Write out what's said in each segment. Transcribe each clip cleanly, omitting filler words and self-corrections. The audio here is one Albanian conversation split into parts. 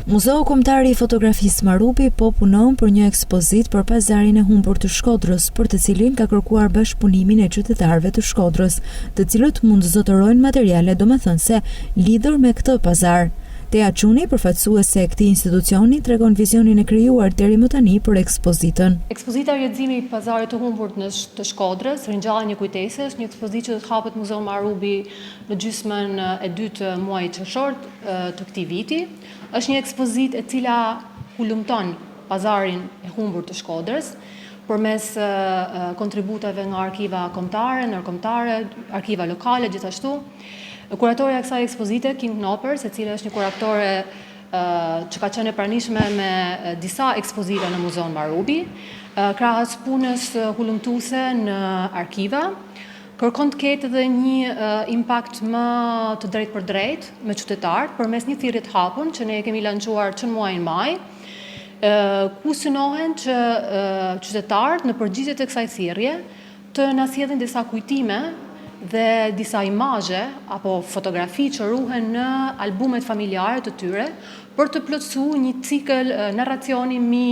Muzeu Kombëtar i Fotografisë Marubi po punon për një ekspozitë për pazarin e humbur të Shkodrës, për të cilin ka kërkuar bashkëpunimin e qytetarëve të Shkodrës, të cilët mund të zotërojnë materiale domethënëse lidhur me këtë pazar. Teja Çuni, përfaqësuese e këtij institucioni, tregon vizionin e krijuar deri më tani për ekspozitën. Ekspozita Udhëzimi i pazarit të humbur të Shkodrës, ringjallja një kujtese, është një ekspozitë që do të hapet Muzeu Marubi në gjysmën e dytë të muajit qershor të këtij viti. Është një ekspozitë e cila hulumton pazarin e humbur të Shkodrës përmes kontributeve nga arkiva kombëtare, ndërkombëtare, arkiva lokale gjithashtu. Kuratorja e kësaj ekspozite, King Knopper, e cila është një kuratore që ka qenë e pranishme me disa ekspozita në Muzeun Marubi, krahas punës hulumtuese në arkiva, kërkon të ketë edhe një impakt më të drejtë për drejtë me qytetarët përmes një thirrje të hapur që ne e kemi lançuar që në muajin maj, ku synohen që qytetarët në përgjigje të kësaj thirrje të na sjellin disa kujtime dhe disa imazhe apo fotografi që ruhen në albumet familjare të tyre për të plotësuar një cikël narracioni mbi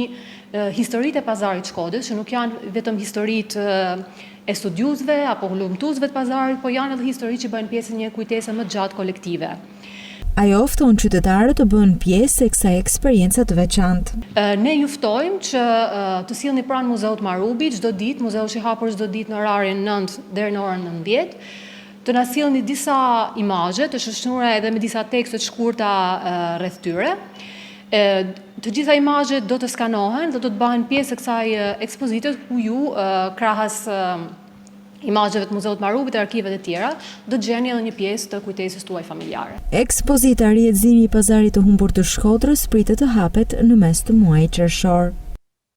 historitë e pazarit të Shkodrës, që nuk janë vetëm historitë e studiuesve apo hulumtuesve të pazarit, po janë edhe histori që bëjnë pjesë një kujtese më gjatë kolektive. Ajo fton qytetarët të bëhen pjesë e kësaj eksperience të veçantë. Ne ju ftojmë që të sillni pranë Muzeut Marubi çdo ditë, muzeu është i hapur çdo ditë në orarin 9 deri në orën 19, të na sillni disa imazhe të shoqëruara edhe me disa tekste të shkurta rreth tyre. Të gjitha imazhet do të skanohen dhe do të bëhen pjesë e kësaj ekspozite ku ju krahas imazheve të Muzeut Marubit e arkivet e tjera, do të gjeni edhe një pjesë të kujtesës tuaj familjare. Ekspozita Udhëzimi i pazarit të humbur të Shkodrës pritet të hapet në mes të muajit qershor.